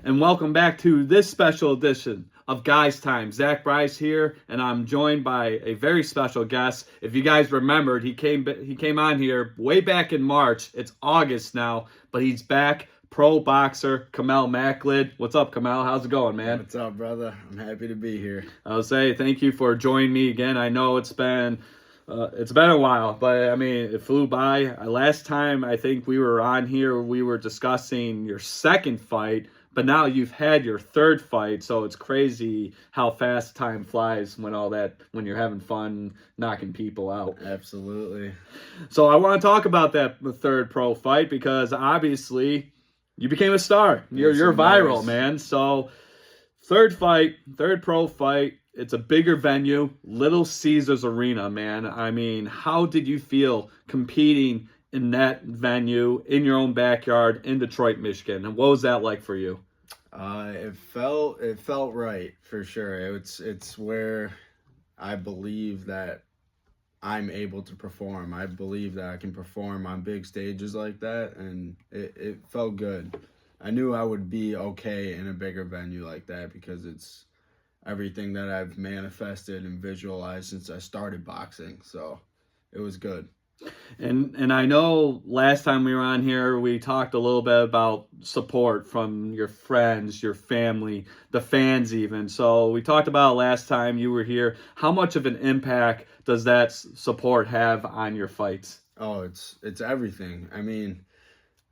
And welcome back to this special edition of Guys Time. Zach Bryce here, and I'm joined by a very special guest. If you guys remembered, he came on here way back in March. It's August now, but he's back. Pro boxer Kahmel Makled. What's up, Kahmel? How's it going, man? What's up, brother? I'm happy to be here. I'll say thank you for joining me again. I know it's been a while, but I mean, it flew by. Last time I think we were on here, we were discussing your second fight, but now you've had your third fight, so it's crazy how fast time flies when when you're having fun knocking people out. Absolutely. So I want to talk about that third pro fight because obviously you became a star. You're viral, man. So third pro fight. It's a bigger venue, Little Caesars Arena, man. I mean, how did you feel competing in that venue in your own backyard in Detroit, Michigan? And what was that like for you? It felt right for sure. It's where I believe that I'm able to perform. I believe that I can perform on big stages like that, and it felt good. I knew I would be okay in a bigger venue like that because it's everything that I've manifested and visualized since I started boxing. So it was good. And I know last time we were on here, we talked a little bit about support from your friends, your family, the fans even. So we talked about last time you were here. How much of an impact does that support have on your fights? Oh, it's everything. I mean,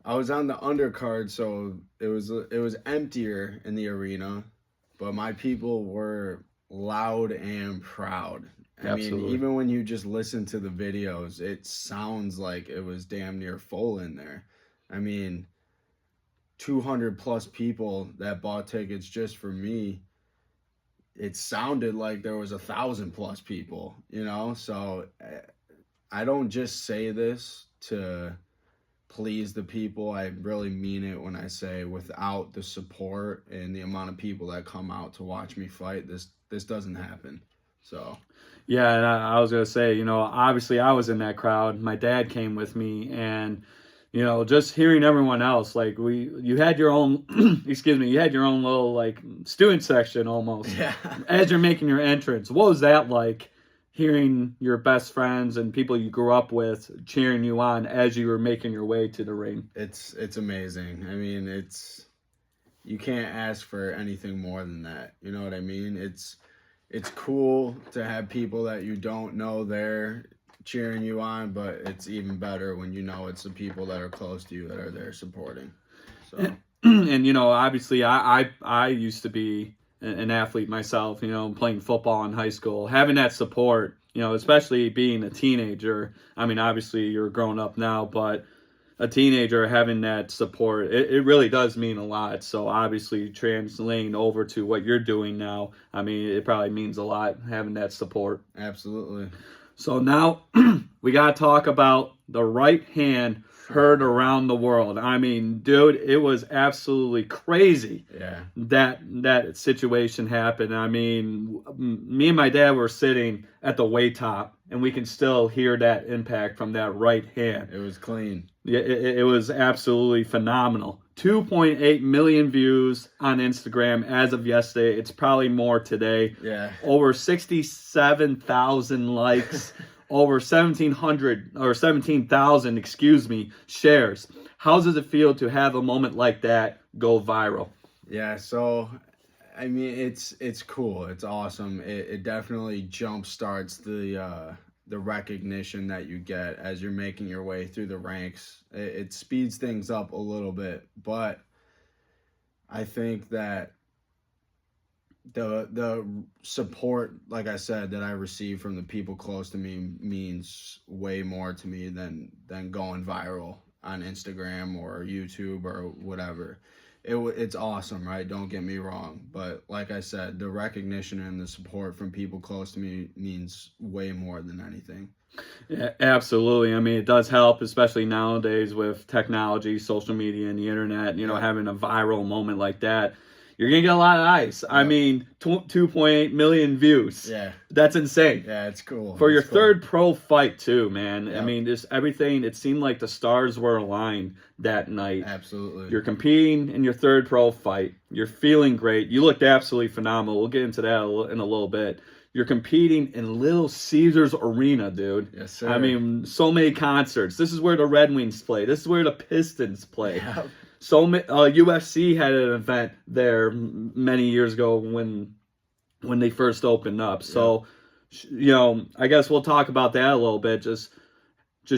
I was on the undercard, so it was emptier in the arena, but my people were loud and proud. I Absolutely. mean, even when you just listen to the videos, it sounds like it was damn near full in there. I mean, 200 plus people that bought tickets just for me. It sounded like there was 1,000 plus people, you know? So I don't just say this to please the people. I really mean it when I say without the support and the amount of people that come out to watch me fight, this doesn't happen. So yeah, and I was gonna say, obviously I was in that crowd. My dad came with me, and just hearing everyone else, like you had your own, excuse me, you had your own little like student section almost. yeah. As you're making your entrance, what was that like? Hearing your best friends and people you grew up with cheering you on as you were making your way to the ring. It's amazing. I mean, you can't ask for anything more than that. You know what I mean? It's cool to have people that you don't know there cheering you on, but it's even better when you know it's the people that are close to you that are there supporting. So and obviously I used to be an athlete myself, playing football in high school, having that support, especially being a teenager. I mean, obviously you're grown up now, but a teenager having that support, it really does mean a lot. So obviously translating over to what you're doing now, I mean, it probably means a lot having that support. absolutely. So now we got to talk about the right hand heard around the world. I mean, dude, it was absolutely crazy. Yeah. That situation happened. I mean, me and my dad were sitting at the way top, and we can still hear that impact from that right hand. It was clean. Yeah, it was absolutely phenomenal. 2.8 million views on Instagram as of yesterday. It's probably more today. Yeah. Over 67,000 likes. Over 1,700 or 17,000, shares. How does it feel to have a moment like that go viral? Yeah, so I mean it's cool. It's awesome. It definitely jump starts the recognition that you get as you're making your way through the ranks. It speeds things up a little bit, but I think that the support, like I said, that I receive from the people close to me means way more to me than going viral on Instagram or YouTube or whatever. It's awesome, right? Don't get me wrong, but like I said, the recognition and the support from people close to me means way more than anything. Yeah, absolutely. I mean, it does help, especially nowadays with technology, social media, and the internet. Having a viral moment like that, you're gonna get a lot of eyes. I Yep. mean, 2.8 million views. Yeah. That's insane. Yeah, it's cool. For your It's cool. third pro fight too, man. I Yep. mean, just everything. It seemed like the stars were aligned that night. Absolutely. You're competing in your third pro fight. You're feeling great. You looked absolutely phenomenal. We'll get into that in a little bit. You're competing in Little Caesars Arena, dude. Yes, sir. I mean, so many concerts. This is where the Red Wings play. This is where the Pistons play. Yep. So UFC had an event there many years ago when they first opened up. So, you know, I guess we'll talk about that a little bit. Just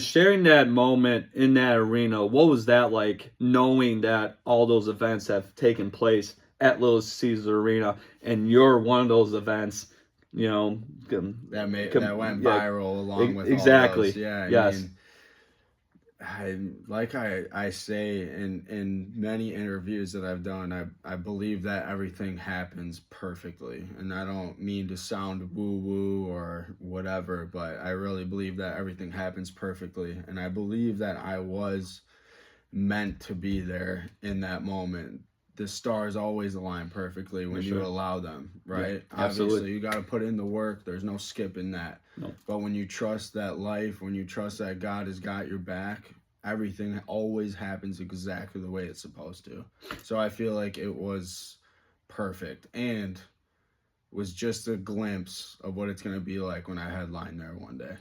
sharing that moment in that arena. What was that like, knowing that all those events have taken place at Little Caesars Arena, and you're one of those events? You know, that went viral along with exactly. All those. Yeah, yes. I like I say in many interviews that I've done, I believe that everything happens perfectly, and I don't mean to sound woo woo or whatever, but I really believe that everything happens perfectly, and I believe that I was meant to be there in that moment. The stars always align perfectly when you allow them, right? Yeah, absolutely. Obviously, you got to put in the work. There's no skipping that. No. But when you trust that life, when you trust that God has got your back, everything always happens exactly the way it's supposed to. So I feel like it was perfect and was just a glimpse of what it's going to be like when I headline there one day.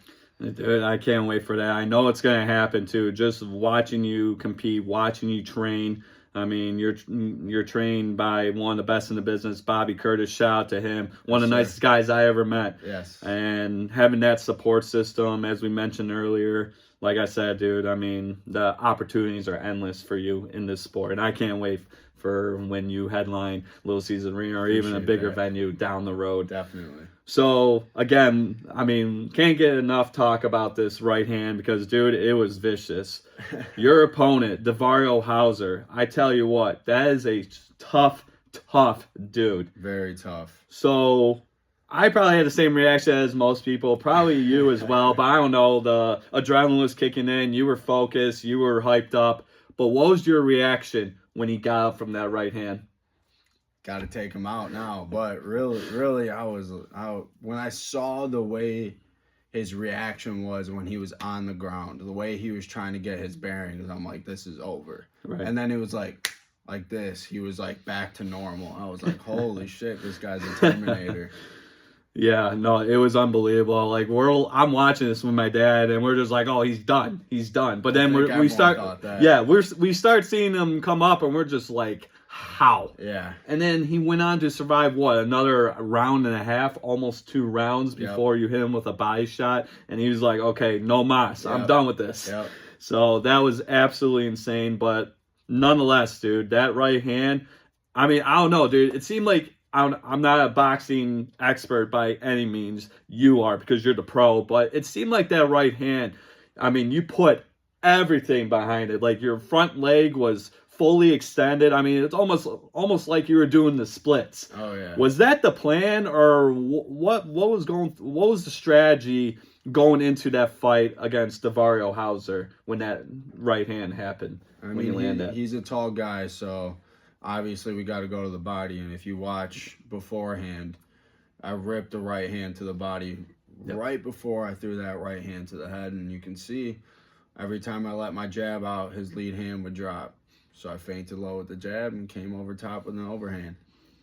Dude, I can't wait for that. I know it's going to happen too. Just watching you compete, watching you train. I mean, you're trained by one of the best in the business, Bobby Curtis. Shout out to him. One of the nicest guys I ever met. Yes. And having that support system, as we mentioned earlier, like I said, dude, I mean, the opportunities are endless for you in this sport. And I can't wait for when you headline Little Caesars Arena or even a bigger venue down the road. Definitely. So, again, I mean, can't get enough talk about this right hand because, dude, it was vicious. Your opponent, Davario Hauser, I tell you what, that is a tough dude. Very tough. So, I probably had the same reaction as most people, probably you as well, but I don't know, the adrenaline was kicking in, you were focused, you were hyped up, but what was your reaction when he got up from that right hand? Got to take him out now. But really, I was out when I saw the way his reaction was when he was on the ground, the way he was trying to get his bearings. I'm like, this is over. Right. And then it was like this. He was like back to normal. I was like, holy shit, this guy's a Terminator. Yeah, no, it was unbelievable. Like I'm watching this with my dad, and we're just like, "Oh, he's done. But then we start seeing him come up, and we're just like, "How?" Yeah. And then he went on to survive another round and a half, almost 2 rounds before you hit him with a body shot, and he was like, "Okay, no mas, I'm done with this." Yep. So that was absolutely insane, but nonetheless, dude, that right hand. I mean, I don't know, dude. It seemed like. I'm not a boxing expert by any means. You are because you're the pro. But it seemed like that right hand, I mean, you put everything behind it. Like your front leg was fully extended. I mean, it's almost like you were doing the splits. Oh yeah. Was that the plan, or what was the strategy going into that fight against Davario Hauser when that right hand happened? I mean, he's a tall guy, so. Obviously, we got to go to the body, and if you watch beforehand, I ripped the right hand to the body right before I threw that right hand to the head, and you can see every time I let my jab out, his lead hand would drop. So I feinted low with the jab and came over top with an overhand,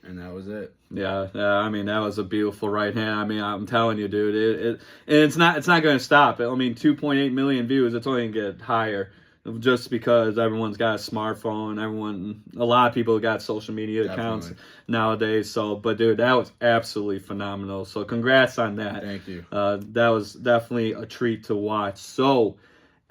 and that was it. Yeah, I mean, that was a beautiful right hand. I mean, I'm telling you, dude, it's not going to stop. I mean, 2.8 million views, it's only going to get higher. Just because everyone's got a smartphone, a lot of people got social media accounts nowadays. So, but dude, that was absolutely phenomenal. So, congrats on that. Thank you. That was definitely a treat to watch. So,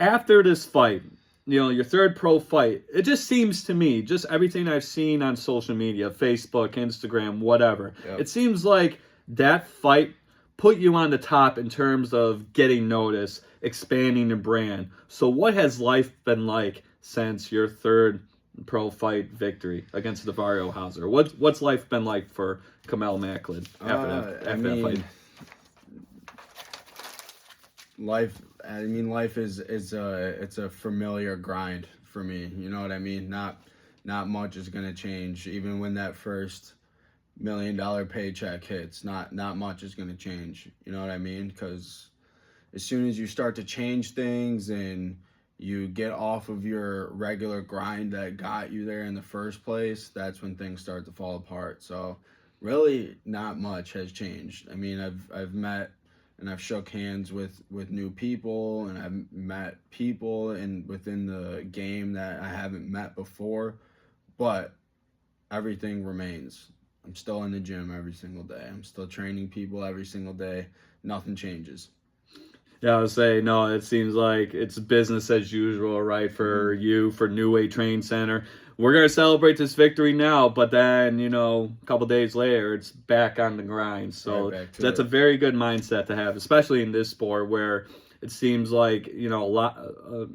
after this fight, you know, your third pro fight, it just seems to me, just everything I've seen on social media, Facebook, Instagram, whatever, it seems like that fight put you on the top in terms of getting noticed, expanding your brand. So what has life been like since your third pro fight victory against Davario Hauser? What's life been like for Kahmel Makled after that fight? Life is it's a familiar grind for me. You know what I mean? Not not much is going to change. Even when that first $1 million paycheck hits, not much is going to change. You know what I mean? Because as soon as you start to change things and you get off of your regular grind that got you there in the first place, that's when things start to fall apart. So really not much has changed. I mean, I've met and I've shook hands with new people, and I've met people within the game that I haven't met before, but everything remains. I'm still in the gym every single day. I'm still training people every single day. Nothing changes. Yeah, I would say no. It seems like it's business as usual, right? For you, for New Way Training Center, we're gonna celebrate this victory now, but then a couple days later, it's back on the grind. So Right back to that's a it. very good mindset to have, especially in this sport where it seems like a lot,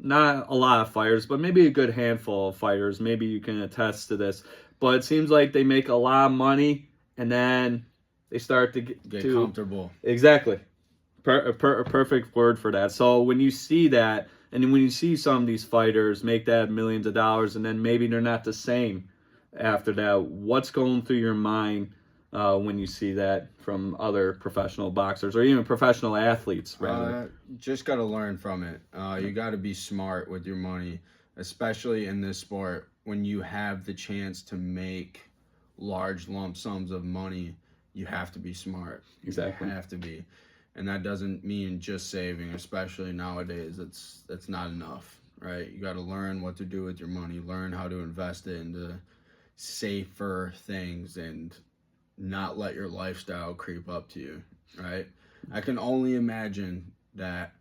not a lot of fighters, but maybe a good handful of fighters. Maybe you can attest to this, but it seems like they make a lot of money and then they start to Get comfortable. exactly. A perfect word for that. So when you see that, and when you see some of these fighters make that millions of dollars, and then maybe they're not the same after that, what's going through your mind when you see that from other professional boxers or even professional athletes, rather? Just got to learn from it. You got to be smart with your money, especially in this sport when you have the chance to make large lump sums of money. You have to be smart. Exactly. You have to be. And that doesn't mean just saving, especially nowadays. That's not enough, right? You got to learn what to do with your money, learn how to invest it into safer things, and not let your lifestyle creep up to you, right? I can only imagine that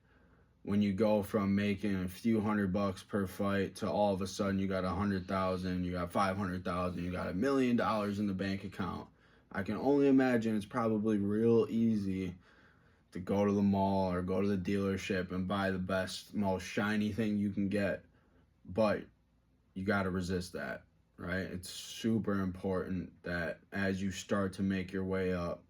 when you go from making a few $100 per fight to all of a sudden you got 100,000, you got 500,000, you got $1 million in the bank account. I can only imagine it's probably real easy to go to the mall or go to the dealership and buy the best, most shiny thing you can get. But you got to resist that, right? It's super important that as you start to make your way up,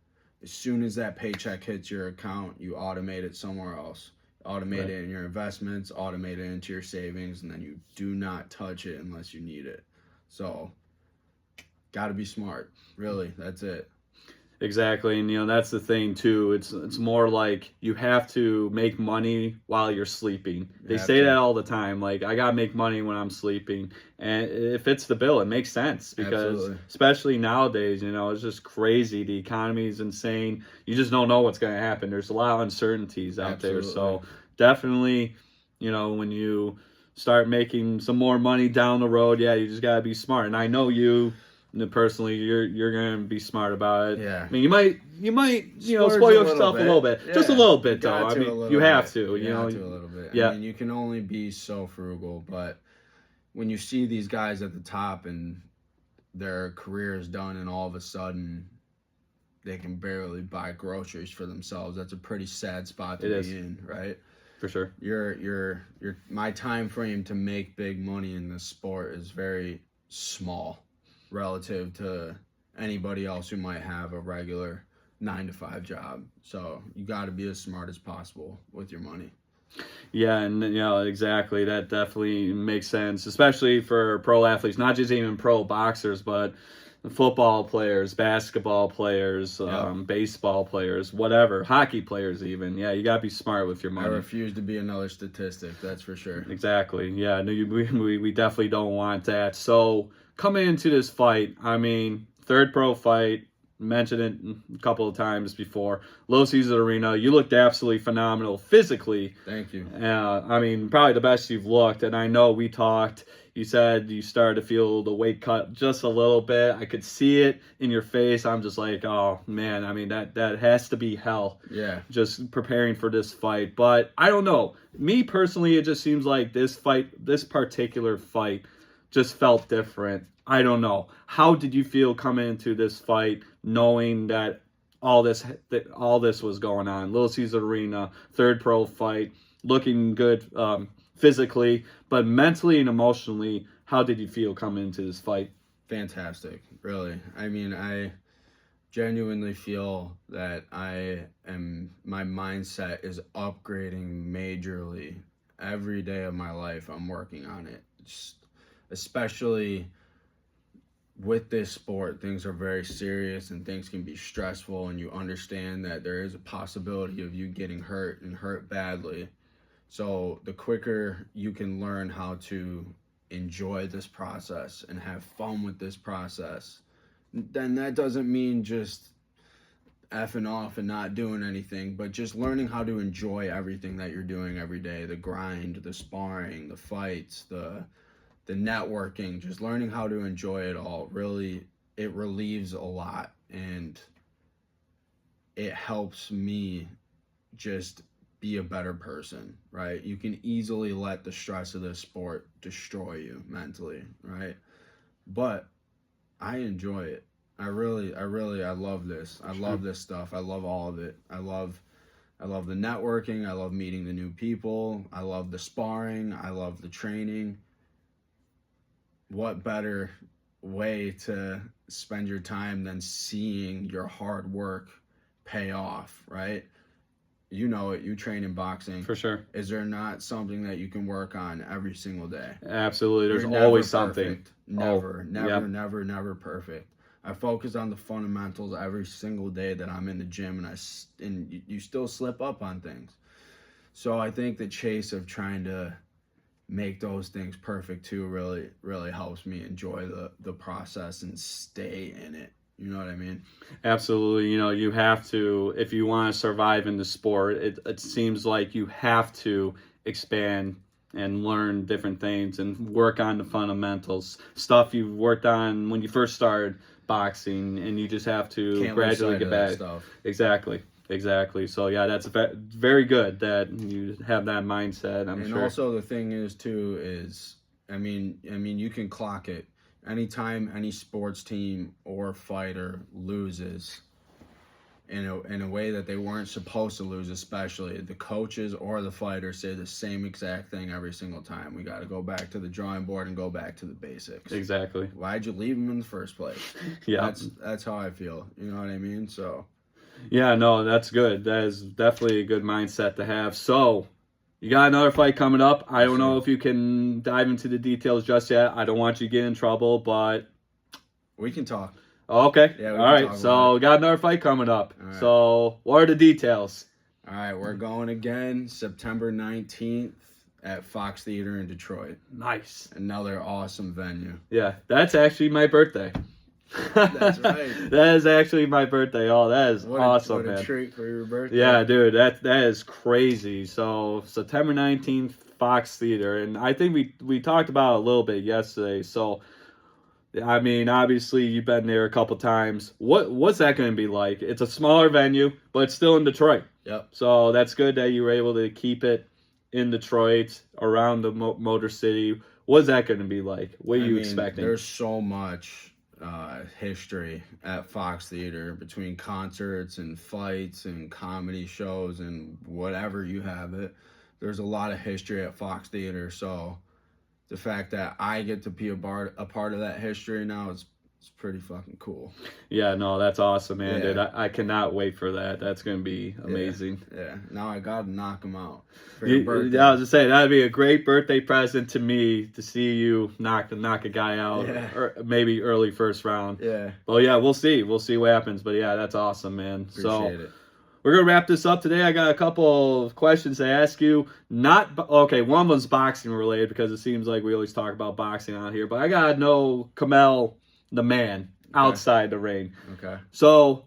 as soon as that paycheck hits your account, you automate it somewhere else. Automate it in your investments, automate it into your savings, and then you do not touch it unless you need it. So, got to be smart. Really, that's it. Exactly, and that's the thing too. It's more like you have to make money while you're sleeping. They say that all the time. Like, I gotta make money when I'm sleeping, and it fits the bill. It makes sense because, Absolutely. especially nowadays, it's just crazy. The economy is insane. You just don't know what's gonna happen. There's a lot of uncertainties out there. So definitely, when you start making some more money down the road, yeah, you just gotta be smart. And I know you. Personally, you're gonna be smart about it. Yeah. I mean, you might Splurge spoil a yourself a bit. little bit, Yeah. just a little bit You got though. I to a mean, little you have bit. to. You got to a little bit. Yeah. I mean, you can only be so frugal, but when you see these guys at the top and their career is done, and all of a sudden they can barely buy groceries for themselves, that's a pretty sad spot to be in, right? For sure. My time frame to make big money in this sport is very small relative to anybody else who might have a regular 9 to 5 job. So you got to be as smart as possible with your money. Yeah, and exactly. That definitely makes sense, especially for pro athletes, not just even pro boxers, but football players, basketball players, baseball players, whatever, hockey players even. Yeah, you got to be smart with your money. I refuse to be another statistic, that's for sure. Exactly. Yeah, no, we definitely don't want that. So coming into this fight, I mean, third pro fight, mentioned it a couple of times before. Little Caesar Arena, you looked absolutely phenomenal physically. Thank you. I mean, probably the best you've looked. And I know we talked. You said you started to feel the weight cut just a little bit. I could see it in your face. I'm just like, oh man. I mean, that has to be hell. Yeah. Just preparing for this fight. But I don't know. Me personally, it just seems like this particular fight, just felt different. I don't know. How did you feel coming into this fight, knowing that all this was going on? Little Caesar Arena, third pro fight, looking good physically, but mentally and emotionally, how did you feel coming into this fight? Fantastic, really. I mean, I genuinely feel that my mindset is upgrading majorly every day of my life. I'm working on it, especially with this sport, things are very serious and things can be stressful, and you understand that there is a possibility of you getting hurt and hurt badly. So the quicker you can learn how to enjoy this process and have fun with this process, then that doesn't mean just effing off and not doing anything, but just learning how to enjoy everything that you're doing every day, the grind, the sparring, the fights, the networking, just learning how to enjoy it all. Really, it relieves a lot, and it helps me just be a better person, right? You can easily let the stress of this sport destroy you mentally, right? But I enjoy it. I love this. I love this stuff. I love all of it. I love the networking. I love meeting the new people. I love the sparring. I love the training. What better way to spend your time than seeing your hard work pay off, right? You know it. You train in boxing. For sure. Is there not something that you can work on every single day? Absolutely. There's You're always perfect. something. Never perfect. I focus on the fundamentals every single day that I'm in the gym, and you still slip up on things. So I think the chase of trying to make those things perfect too really helps me enjoy the process and stay in it. You know what I mean? Absolutely. You have to, if you want to survive in the sport, it seems like you have to expand and learn different things and work on the fundamentals, stuff you've worked on when you first started boxing, and you just have to Can't gradually lose sight get of that back. stuff. Exactly. So yeah, that's very good that you have that mindset. I'm and sure. Also the thing is too is, I mean you can clock it. Anytime any sports team or fighter loses in a way that they weren't supposed to lose, especially the coaches or the fighters say the same exact thing every single time. We got to go back to the drawing board and go back to the basics. Exactly. Why'd you leave them in the first place? Yeah. That's how I feel. You know what I mean? So. Yeah, no, that's good. That is definitely a good mindset to have. So, you got another fight coming up. I don't know if you can dive into the details just yet. I don't want you to get in trouble, but we can talk. Okay. Yeah, all right. So, we got another fight coming up. Right. So, what are the details? All right, we're going again September 19th at Fox Theater in Detroit. Nice. Another awesome venue. Yeah, that's actually my birthday. That's right. That is actually my birthday. Oh, that is awesome, man. What a treat for your birthday. Yeah, dude, that is crazy. So September 19th, Fox Theater, and I think we talked about it a little bit yesterday. So, I mean, obviously you've been there a couple times. What's that going to be like? It's a smaller venue, but it's still in Detroit. Yep. So that's good that you were able to keep it in Detroit, around the Motor City. What's that going to be like? What are you expecting? There's so much history at Fox Theater between concerts and fights and comedy shows and whatever you have it. There's a lot of history at Fox Theater, so the fact that I get to be a part of that history now is pretty fucking cool. Yeah, no, that's awesome, man. Yeah. Dude, I cannot wait for that. That's going to be amazing. Yeah. Now I got to knock them out for your birthday. I was just saying, that would be a great birthday present to me to see you knock a guy out, or maybe early first round. Yeah. Well, yeah, we'll see. We'll see what happens. But, yeah, that's awesome, man. Appreciate it. We're going to wrap this up today. I got a couple of questions to ask you. One was boxing related, because it seems like we always talk about boxing out here. But I got to know Kahmel, the man, outside the ring. Okay. So,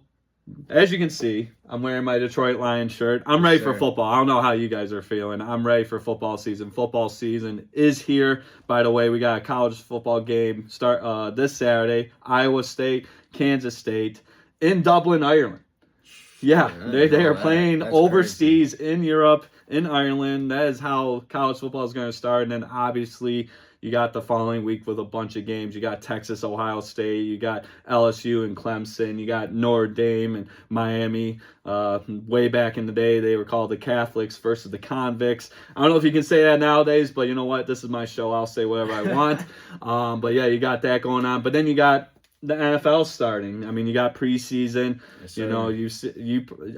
as you can see, I'm wearing my Detroit Lions shirt. I'm ready for football. I don't know how you guys are feeling. I'm ready for football season. Football season is here. By the way, we got a college football game start this Saturday. Iowa State, Kansas State in Dublin, Ireland. Yeah, they are playing overseas in Europe, in Ireland. That is how college football is going to start. And then obviously you got the following week with a bunch of games. You got Texas, Ohio State. You got LSU and Clemson. You got Notre Dame and Miami. Way back in the day, they were called the Catholics versus the Convicts. I don't know if you can say that nowadays, but you know what? This is my show. I'll say whatever I want. But yeah, you got that going on. But then you got the NFL starting. I mean, you got preseason. Yes, you know,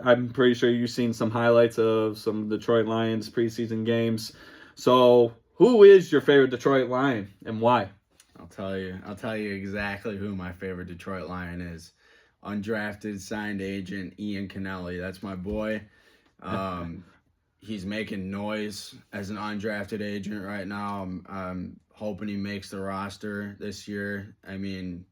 I'm pretty sure you've seen some highlights of some Detroit Lions preseason games. So, who is your favorite Detroit Lion and why? I'll tell you exactly who my favorite Detroit Lion is. Undrafted signed agent Ian Kennelly. That's my boy. He's making noise as an undrafted agent right now. I'm hoping he makes the roster this year. I mean,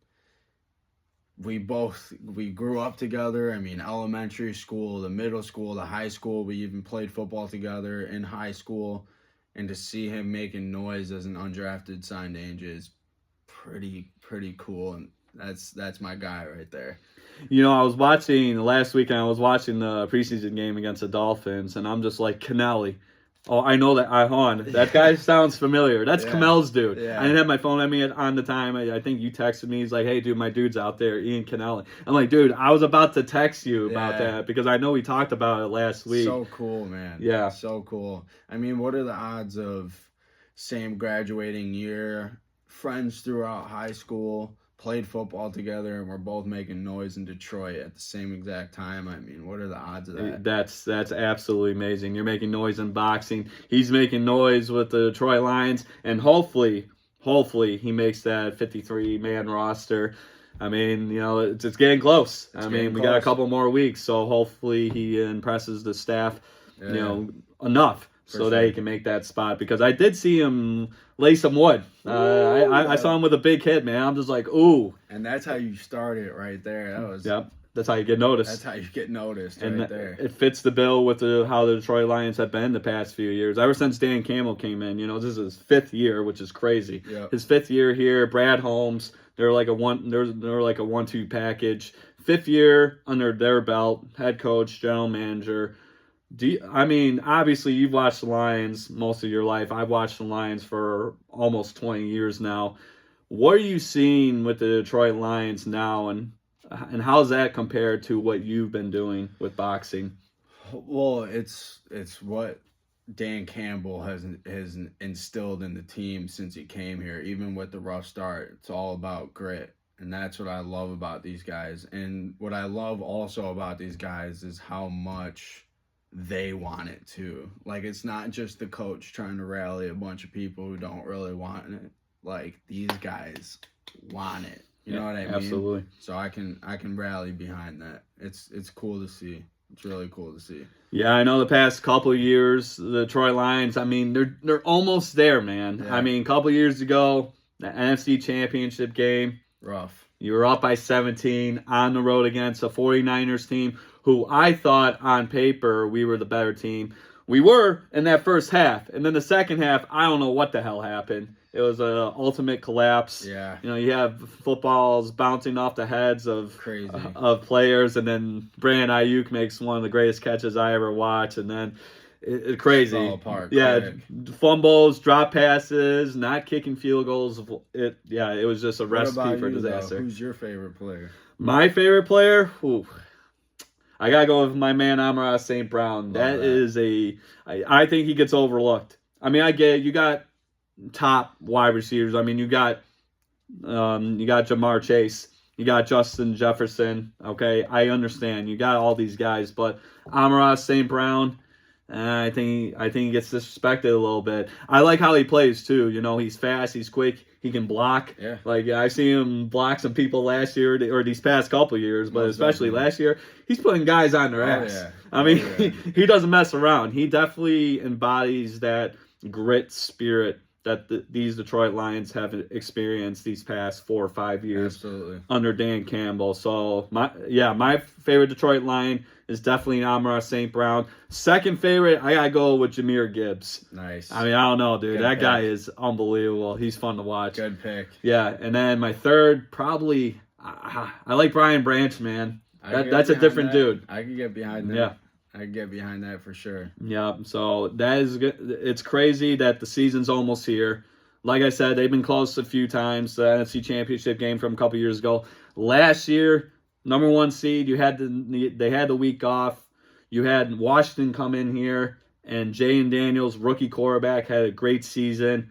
we grew up together. I mean, elementary school, the middle school, the high school. We even played football together in high school. And to see him making noise as an undrafted signed agent is pretty cool. And that's my guy right there. You know, I was watching last weekend. I was watching the preseason game against the Dolphins, and I'm just like, Kennelly. Oh, I know that. That guy sounds familiar. That's Kahmel's dude. Yeah. I didn't have my phone at me on the time. I think you texted me. He's like, "Hey, dude, my dude's out there, Ian Kennelly." I'm like, "Dude, I was about to text you about that because I know we talked about it last week." So cool, man. Yeah, so cool. I mean, what are the odds of same graduating year, friends throughout high school, played football together, and we're both making noise in Detroit at the same exact time? I mean, what are the odds of that? That's absolutely amazing. You're making noise in boxing. He's making noise with the Detroit Lions, and hopefully he makes that 53-man roster. I mean, you know, it's getting close. We got a couple more weeks, so hopefully he impresses the staff, you know, enough so that he can make that spot. Because I did see him lay some wood. I saw him with a big hit, man. I'm just like, ooh. And that's how you start it right there. That's how you get noticed. That's how you get noticed and there. It fits the bill with how the Detroit Lions have been the past few years. Ever since Dan Campbell came in, you know, this is his 5th year, which is crazy. Yep. His 5th year here. Brad Holmes, they're like a 1-2 package. 5th year under their belt. Head coach, general manager. Obviously, you've watched the Lions most of your life. I've watched the Lions for almost 20 years now. What are you seeing with the Detroit Lions now, and how's that compared to what you've been doing with boxing? Well, it's what Dan Campbell has instilled in the team since he came here. Even with the rough start, it's all about grit. And that's what I love about these guys. And what I love also about these guys is how much they want it too. Like, it's not just the coach trying to rally a bunch of people who don't really want it. Like, these guys want it. You know what I mean? Absolutely. So I can rally behind that. It's cool to see. It's really cool to see. Yeah, I know the past couple of years, the Detroit Lions, they're almost there, man. Yeah. A couple of years ago, the NFC Championship game. Rough. You were up by 17 on the road against a 49ers team who I thought on paper we were the better team. We were in that first half. And then the second half, I don't know what the hell happened. It was an ultimate collapse. Yeah. You know, you have footballs bouncing off the heads of players, and then Brandon Ayuk makes one of the greatest catches I ever watched, and then it's crazy. Fall apart. Yeah, quick. Fumbles, drop passes, not kicking field goals. It was just a recipe for disaster. Who's your favorite player? My favorite player? Ooh. I gotta go with my man Amon-Ra St. Brown. That is I think he gets overlooked. I get it. You got top wide receivers. You got Jamar Chase. You got Justin Jefferson. Okay, I understand. You got all these guys, but Amon-Ra St. Brown, I think he gets disrespected a little bit. I like how he plays too. You know, he's fast, he's quick, he can block. Yeah. Like I see him block some people last year or these past couple of years, but especially last year, he's putting guys on their ass. Yeah. He doesn't mess around. He definitely embodies that grit spirit that these Detroit Lions have experienced these past 4 or 5 years. Absolutely. Under Dan Campbell. So my favorite Detroit Lion is definitely Amon-Ra St. Brown. Second favorite, I gotta go with Jahmyr Gibbs. Nice. I don't know, dude. Good that pick. guy is unbelievable. He's fun to watch. Good pick. Yeah, and then my third, probably, I like Brian Branch, man. That's a different dude. I can get behind that. Yeah. I can get behind that for sure. Yeah, so that is good. It's crazy that the season's almost here. Like I said, they've been close a few times. The NFC Championship game from a couple years ago. Last year, number 1 seed, they had the week off. You had Washington come in here, and Jay Daniels, rookie quarterback, had a great season.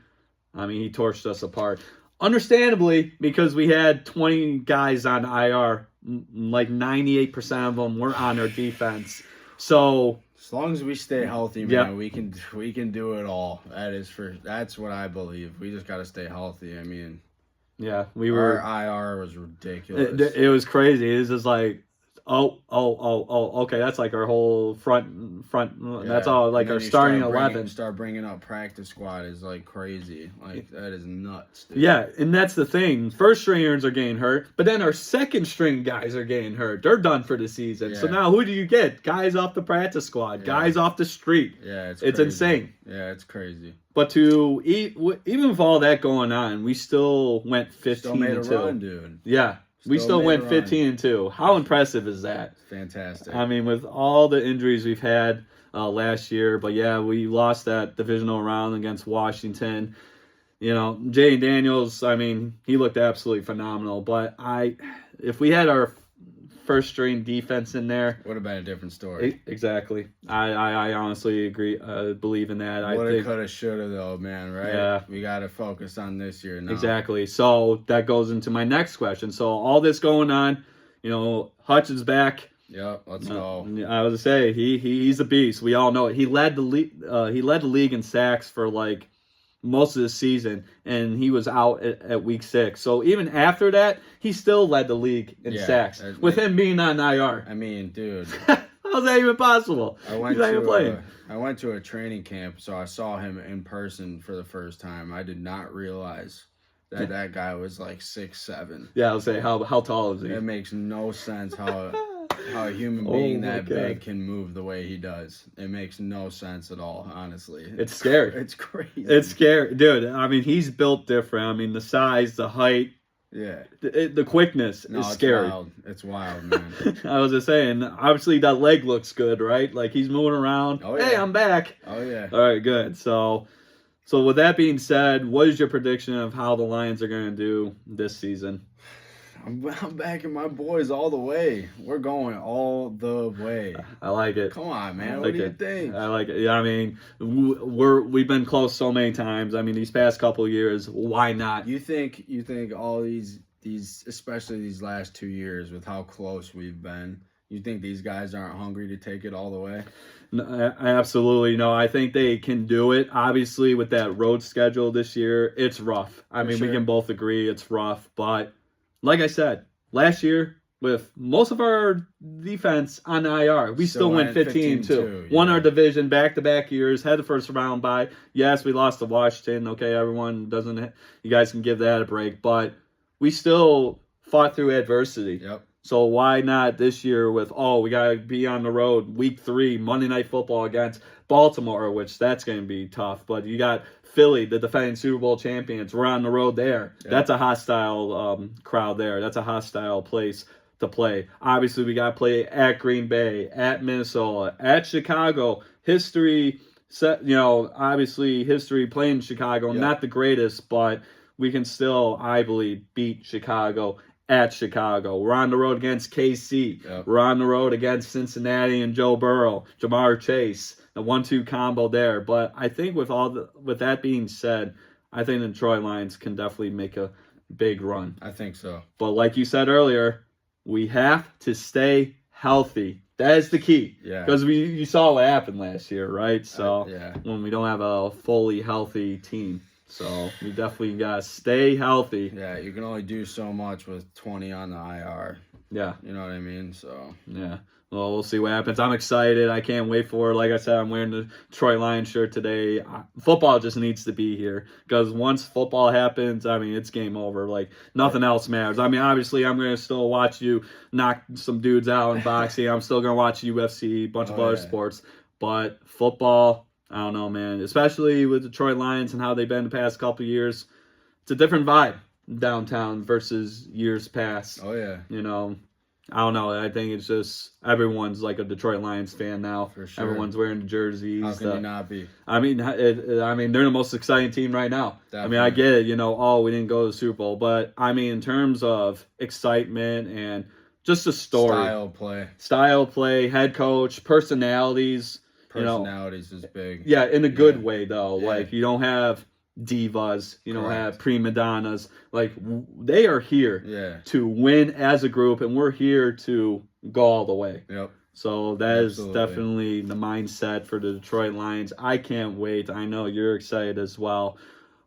He torched us apart. Understandably, because we had 20 guys on IR, like 98% of them were on our defense. So as long as we stay healthy, man, we can do it all. That's what I believe. We just got to stay healthy. Yeah, we were. Our IR was ridiculous. It was crazy. It was just like, okay, that's like our whole front. That's Yeah, all and like then our you starting start 11. start bringing up practice squad is like crazy. Like that is nuts, dude. Yeah, and that's the thing. First stringers are getting hurt, but then our second string guys are getting hurt. They're done for the season. So Yeah. now who do you get? Guys off the practice squad, guys off the street. Yeah, It's crazy. insane. Yeah, it's crazy. But to eat, even with all that going on, we still went 15 Still made a and 2. run, dude. Yeah, we still made went a 15 and 2. How impressive is that? Fantastic. I mean, with all the injuries we've had last year, but yeah, we lost that divisional round against Washington. You know, Jay Daniels, I mean, he looked absolutely phenomenal. But if we had our first string defense in there, would have been a different story. Exactly. I honestly agree, believe in that. Woulda, coulda, shoulda, though, man. Right? Yeah. We got to focus on this year now. Exactly. So that goes into my next question. So all this going on, you know, Hutch is back. Yep, let's go. I was to say he's a beast. We all know it. He led the league. He led the league in sacks for like most of the season, and he was out at week 6. So even after that, he still led the league in sacks with him being on IR. I mean, dude, how's that even possible? I went to a training camp, so I saw him in person for the first time. I did not realize that guy was like 6'7". Yeah, I'll say how tall is he? It makes no sense how a human being that big can move the way he does. It makes no sense at all, honestly. It's scary. It's crazy. It's scary. Dude, I mean, he's built different. I mean, the size, the height. Yeah. The quickness is scary. Wild. It's wild, man. I was just saying, obviously that leg looks good, right? Like he's moving around. Oh, yeah. Hey, I'm back. Oh, yeah. All right, good. So with that being said, what is your prediction of how the Lions are going to do this season? I'm backing my boys all the way. We're going all the way. I like it. Come on, man. What do you think? I like it. Yeah, I mean, we've been close so many times. I mean, these past couple of years, why not? You think all these especially these last 2 years with how close we've been, you think these guys aren't hungry to take it all the way? No, absolutely. No, I think they can do it. Obviously, with that road schedule this year, it's rough. I mean, we can both agree it's rough, but like I said, last year, with most of our defense on IR, we still went 15-2. Won our division back-to-back years, had the first round bye. Yes, we lost to Washington. Okay, you guys can give that a break. But we still fought through adversity. Yep. So why not this year with, we got to be on the road, week 3, Monday Night Football against Baltimore, which that's going to be tough. But you got Philly, the defending Super Bowl champions. We're on the road there. Yep. That's a hostile crowd there. That's a hostile place to play. Obviously, we got to play at Green Bay, at Minnesota, at Chicago. Obviously history playing Chicago, not the greatest, but we can still, I believe, beat Chicago at Chicago. We're on the road against KC. Yep. We're on the road against Cincinnati and Joe Burrow, Jamar Chase, the 1-2 combo there. But I think with that being said, I think the Detroit Lions can definitely make a big run. I think so. But like you said earlier, we have to stay healthy. That is the key. Yeah. Because you saw what happened last year, right? So yeah. When we don't have a fully healthy team. So we definitely got to stay healthy. Yeah, you can only do so much with 20 on the IR. Yeah. You know what I mean? So. Yeah. Well, we'll see what happens. I'm excited. I can't wait for it. Like I said, I'm wearing the Detroit Lions shirt today. Football just needs to be here. Because once football happens, I mean, it's game over. Like, nothing else matters. I mean, obviously, I'm going to still watch you knock some dudes out in boxing. I'm still going to watch UFC, a bunch of other sports. But football, I don't know, man. Especially with Detroit Lions and how they've been the past couple of years. It's a different vibe downtown versus years past. Oh, yeah. You know, I don't know. I think it's just everyone's like a Detroit Lions fan now. For sure. Everyone's wearing the jerseys. How can you not be? I mean, they're the most exciting team right now. Definitely. I mean, I get it. You know, we didn't go to the Super Bowl, but I mean, in terms of excitement and just the story, style play, head coach, personalities. Personalities is big. Yeah, in a good way though. Yeah. Like you don't have divas, you don't have prima donnas. Like they are here to win as a group, and we're here to go all the way. Yep. So that is definitely the mindset for the Detroit Lions. I can't wait. I know you're excited as well.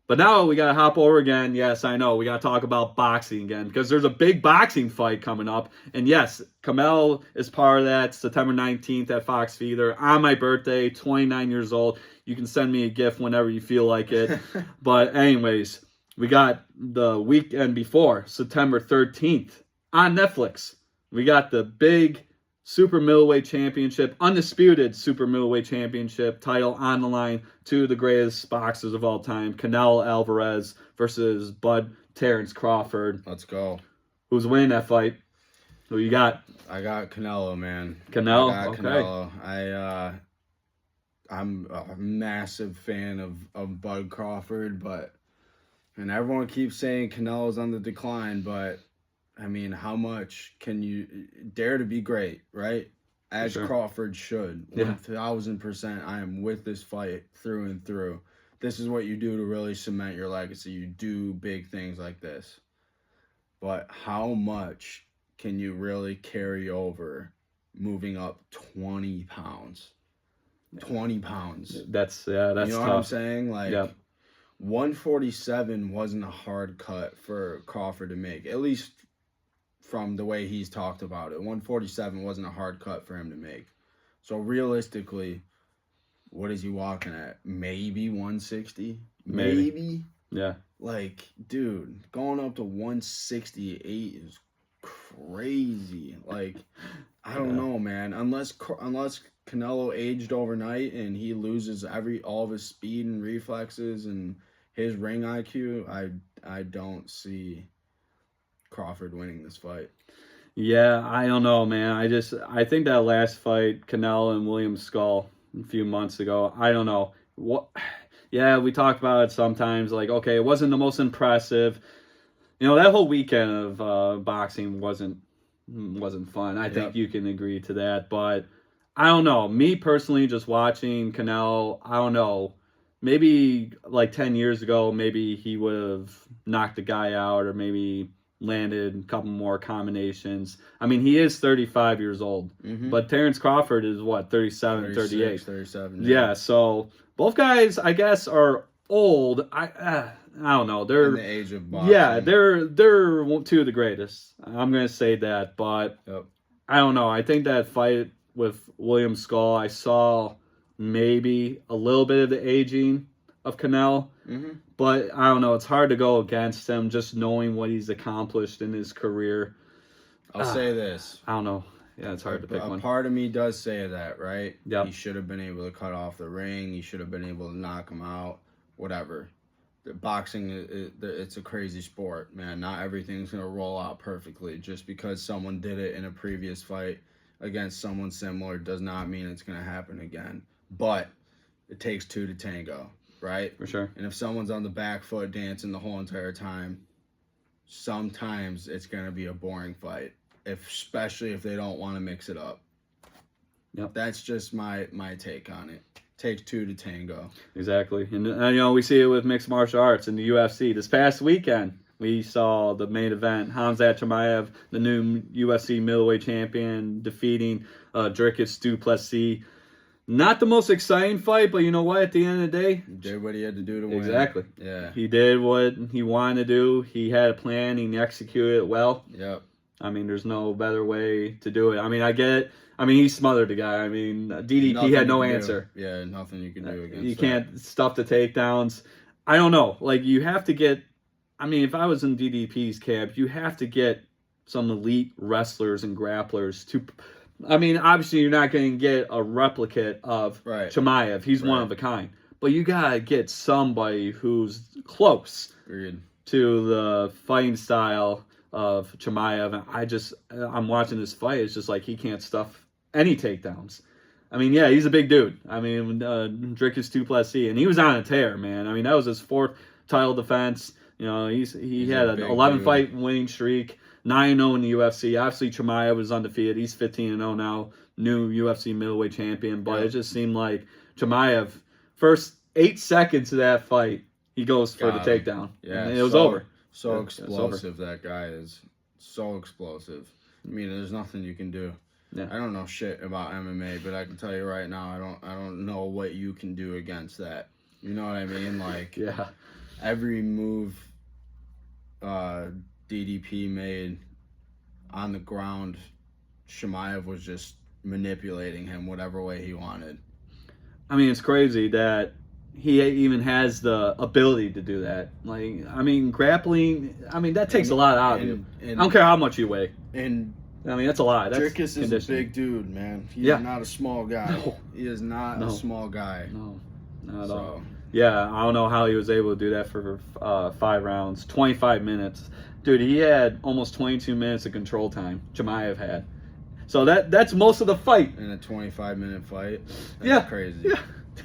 But now we got to hop over again. Yes, I know. We got to talk about boxing again because there's a big boxing fight coming up. And yes, Kahmel is part of that September 19th at Fox Feeder on my birthday, 29 years old. You can send me a gift whenever you feel like it. But anyways, we got the weekend before, September 13th on Netflix. We got the big super middleweight championship, undisputed super middleweight championship title on the line. Two of the greatest boxers of all time, Canelo Alvarez versus Bud Terrence Crawford. Let's go. Who's winning that fight? Who you got? I got Canelo, man. Canelo? I got Okay. Canelo. I'm a massive fan of Bud Crawford, and everyone keeps saying Canelo's on the decline, but I mean, how much can you dare to be great, right? As Sure. Crawford should. Yeah. 1000%. I am with this fight through and through. This is what you do to really cement your legacy. You do big things like this. But how much can you really carry over moving up 20 pounds? 20 pounds. That's You know tough. what I'm saying? Like, Yeah. 147 wasn't a hard cut for Crawford to make, at least from the way he's talked about it. 147 wasn't a hard cut for him to make. So realistically, what is he walking at? Maybe 160? Maybe? Yeah. Like, dude, going up to 168 is crazy. Like, I don't know, man. Unless Canelo aged overnight and he loses all of his speed and reflexes and his ring IQ, I don't see Crawford winning this fight. Yeah, I don't know, man. I think that last fight, Canelo and William Skull a few months ago, I don't know. Yeah, we talk about it sometimes, like, okay, it wasn't the most impressive. You know, that whole weekend of boxing wasn't fun. I think you can agree to that, but I don't know. Me personally, just watching Canelo, I don't know. Maybe like 10 years ago, maybe he would have knocked the guy out or maybe landed a couple more combinations. I mean, he is 35 years old, but Terrence Crawford is what, 37, 38? 37. Yeah, so both guys, I guess, are old. I don't know. They're in the age of boxing. Yeah, they're two of the greatest. I'm gonna say that, but I don't know. I think that fight with William Skull, I saw maybe a little bit of the aging of Canelo, but I don't know. It's hard to go against him just knowing what he's accomplished in his career. I'll say this. I don't know. Yeah, it's hard to pick one. A part of me does say that, right? Yeah. He should have been able to cut off the ring. He should have been able to knock him out. Whatever. Boxing, it's a crazy sport, man. Not everything's going to roll out perfectly. Just because someone did it in a previous fight against someone similar does not mean it's going to happen again. But it takes two to tango, right? For sure. And if someone's on the back foot dancing the whole entire time, sometimes it's going to be a boring fight, especially if they don't want to mix it up. Yep. That's just my take on it. Takes two to tango. Exactly. And you know, we see it with mixed martial arts in the UFC. This past weekend, we saw the main event, Khamzat Chimaev, the new UFC middleweight champion, defeating Dricus du Plessis. Not the most exciting fight, but you know what? At the end of the day, He did what he had to do to win. Exactly. Yeah. He did what he wanted to do. He had a plan. He executed it well. Yep. I mean, there's no better way to do it. I mean, I get it. I mean, he smothered the guy. I mean, DDP had no answer. Yeah, nothing you can do against You that. can't stuff the takedowns. I don't know. Like, you have to get... I mean, if I was in DDP's camp, you have to get some elite wrestlers and grapplers to... I mean, obviously, you're not going to get a replicate of Chimaev. He's one of a kind. But you got to get somebody who's close to the fighting style of Chimaev. And I'm watching this fight. It's just like he can't stuff any takedowns. I mean, yeah, he's a big dude. I mean, Dricus du Plessis, and he was on a tear, man. I mean, that was his fourth title defense. You know, he had an 11-fight winning streak, 9-0 in the UFC. Obviously, Chimaev was undefeated. He's 15-0 now, new UFC middleweight champion. But it just seemed like Chimaev, first 8 seconds of that fight, he goes for the takedown. Yeah, and it was over. So explosive, that guy is. So explosive. I mean, there's nothing you can do. Yeah. I don't know shit about MMA, but I can tell you right now, I don't know what you can do against that. You know what I mean? Like, yeah. every move DDP made on the ground, Chimaev was just manipulating him whatever way he wanted. I mean, it's crazy that he even has the ability to do that. Like, I mean, grappling, I mean, that takes a lot out of you. I don't care how much you weigh. And I mean, that's a lot. That's Dricus is a big dude, man. He is not a small guy. No. He is not a small guy. No, not at all. Yeah, I don't know how he was able to do that for 5 rounds, 25 minutes. Dude, he had almost 22 minutes of control time, Chimaev had. So that's most of the fight. In a 25-minute fight? That's crazy. Yeah.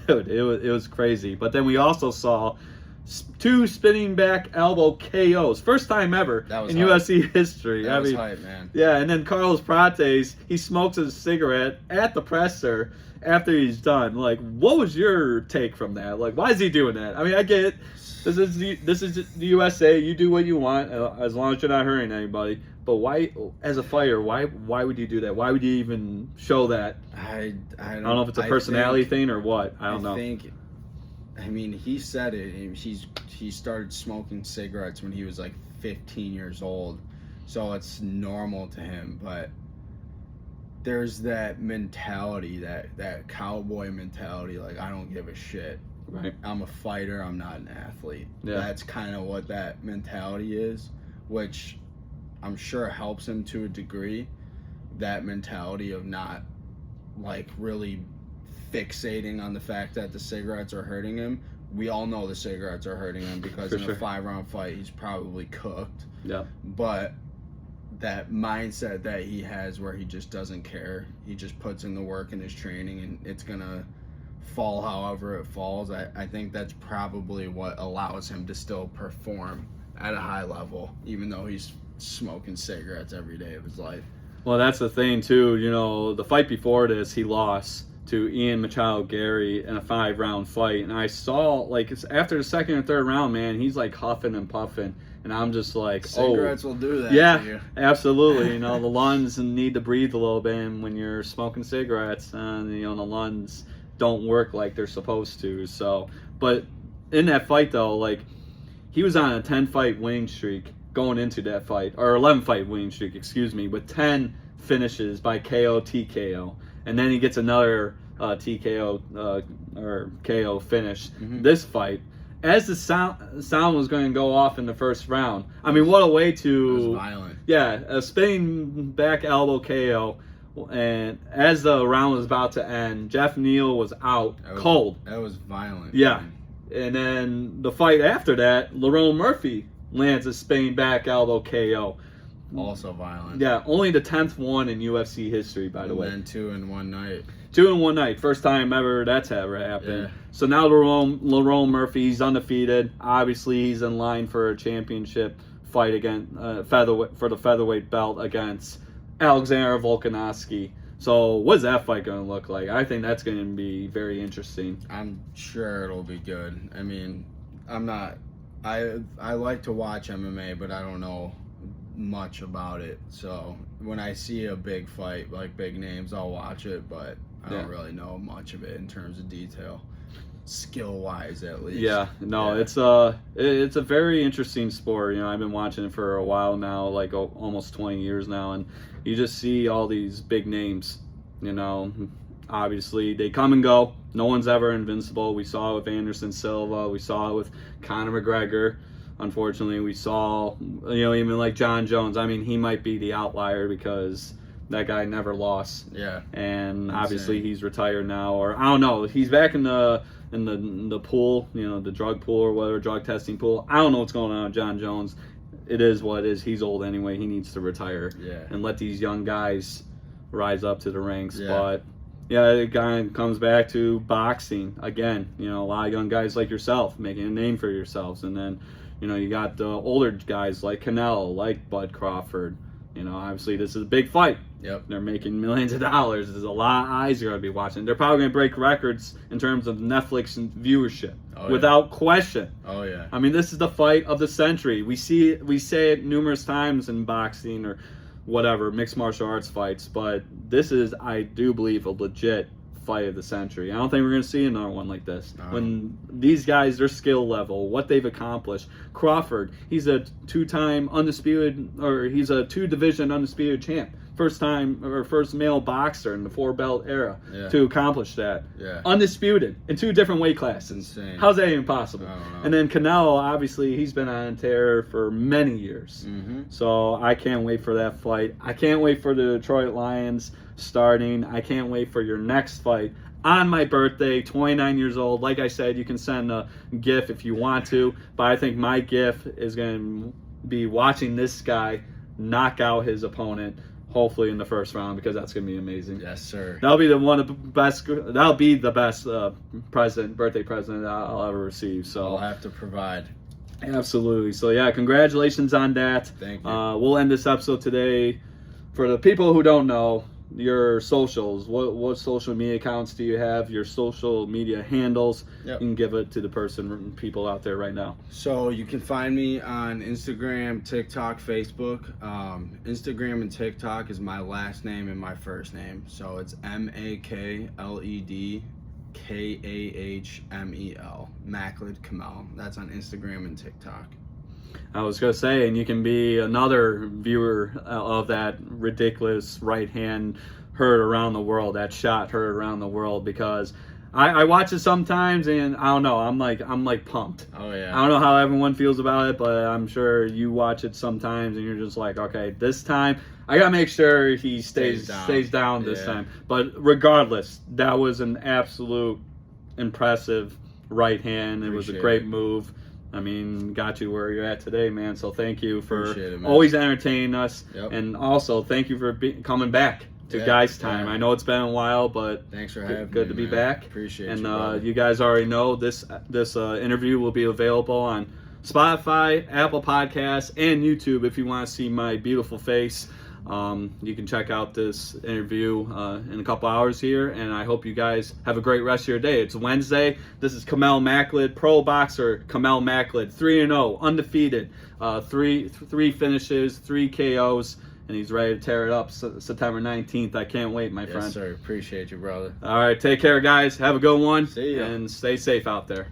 Dude, it was crazy. But then we also saw 2 spinning back elbow KOs. First time ever in hype. UFC history. That was hype, man. Yeah, and then Carlos Prates, he smokes a cigarette at the presser after he's done. Like, what was your take from that? Like, why is he doing that? I mean, I get it. This is the USA. You do what you want as long as you're not hurting anybody. But why, as a fighter, why would you do that? Why would you even show that? I don't know if it's a personality thing or what. I don't know. I mean, he said it. He started smoking cigarettes when he was like 15 years old, so it's normal to him. But there's that mentality, that cowboy mentality. Like, I don't give a shit. Right. I'm a fighter. I'm not an athlete. Yeah. That's kind of what that mentality is, which I'm sure helps him to a degree. That mentality of not like really fixating on the fact that the cigarettes are hurting him. We all know the cigarettes are hurting him because in a 5-round fight he's probably cooked. Yeah. But that mindset that he has where he just doesn't care. He just puts in the work in his training and it's gonna fall however it falls. I think that's probably what allows him to still perform at a high level, even though he's smoking cigarettes every day of his life. Well, that's the thing too. You know, the fight before this, he lost to Ian Machado Gary in a 5-round fight, and I saw like after the second or third round, man, he's like huffing and puffing, and I'm just like, cigarettes will do that. Yeah, to you. absolutely. You know, the lungs need to breathe a little bit, and when you're smoking cigarettes, you know, the lungs don't work like they're supposed to. So, but in that fight though, like he was on a 10-fight winning streak going into that fight, or 11-fight winning streak, excuse me, with 10 finishes by KO, TKO, and then he gets another TKO or KO finish this fight. As the sound was going to go off in the first round, I mean, what a way to... It was violent. Yeah, a spinning back elbow KO, and as the round was about to end, Jeff Neal was out cold. That was violent. Yeah, man. And then the fight after that, Lerone Murphy lands a spinning back elbow KO. Also violent. Yeah, only the 10th one in UFC history, by the way. And then 2 in one night. 2 in one night. First time ever that's ever happened. Yeah. So now Lerone Murphy, he's undefeated. Obviously, he's in line for a championship fight against for the featherweight belt against Alexander Volkanovski. So what's that fight going to look like? I think that's going to be very interesting. I'm sure it'll be good. I mean, I like to watch MMA, but I don't know much about it. So when I see a big fight, like big names, I'll watch it, but I don't really know much of it in terms of detail, skill-wise at least. Yeah, no, it's a very interesting sport. You know, I've been watching it for a while now, like almost 20 years now, and you just see all these big names. You know, obviously they come and go. No one's ever invincible. We saw it with Anderson Silva. We saw it with Conor McGregor. Unfortunately, we saw, you know, even like John Jones. I mean, he might be the outlier because that guy never lost. Yeah. And obviously he's retired now, or I don't know. He's back in the pool, you know, the drug pool or whatever, drug testing pool. I don't know what's going on with John Jones. It is what it is. He's old anyway. He needs to retire. Yeah. And let these young guys rise up to the ranks. Yeah. But yeah, it kind of comes back to boxing again. You know, a lot of young guys like yourself making a name for yourselves, and then, you know, you got the older guys like Canelo, like Bud Crawford. You know, obviously this is a big fight. Yep. They're making millions of dollars. There's a lot of eyes you're going to be watching. They're probably going to break records in terms of Netflix and viewership, without question. Oh, yeah. I mean, this is the fight of the century. We say it numerous times in boxing or whatever, mixed martial arts fights, but this is, I do believe, a legit fight of the century. I don't think we're going to see another one like this. No. When these guys, their skill level, what they've accomplished. Crawford, he's a two-time undisputed, or he's a two-division undisputed champ. First male boxer in the 4-belt era to accomplish that. Yeah. Undisputed in 2 different weight classes. Insane. How's that even possible? I don't know. And then Kahmel, obviously, he's been on tear for many years. Mm-hmm. So I can't wait for that fight. I can't wait for the Detroit Lions starting. I can't wait for your next fight on my birthday, 29 years old. Like I said, you can send a GIF if you want to, but I think my GIF is going to be watching this guy knock out his opponent, hopefully in the first round, because that's going to be amazing. Yes, sir. That'll be the best birthday present I'll ever receive. So I'll have to provide. Absolutely. So yeah, congratulations on that. Thank you. We'll end this episode today. For the people who don't know, your socials, what social media accounts do you have? Your social media handles. Yep. You can give it to the people out there right now. So you can find me on Instagram, TikTok, Facebook. Instagram and TikTok is my last name and my first name. So it's MAKLED KAHMEL. Makled Kahmel. That's on Instagram and TikTok. I was going to say, and you can be another viewer of that ridiculous right hand heard around the world, that shot heard around the world, because I watch it sometimes and I don't know, I'm like pumped. Oh yeah. I don't know how everyone feels about it, but I'm sure you watch it sometimes and you're just like, okay, this time I gotta make sure he stays down this time. But regardless, that was an absolute impressive right hand. It was a great move. I mean, got you where you're at today, man. So thank you for always entertaining us. Yep. And also thank you for coming back to Guys Time. I know it's been a while, but thanks for having me. Good to be back. Appreciate and, you. And you guys already know this interview will be available on Spotify, Apple Podcasts, and YouTube if you want to see my beautiful face. You can check out this interview in a couple hours here, and I hope you guys have a great rest of your day. It's Wednesday. This is Kahmel Makled, pro boxer Kahmel Makled, 3-0, undefeated, 3 finishes, 3 KOs, and he's ready to tear it up September 19th. I can't wait, my friend. Yes, sir. Appreciate you, brother. All right, take care, guys. Have a good one. See ya. And stay safe out there.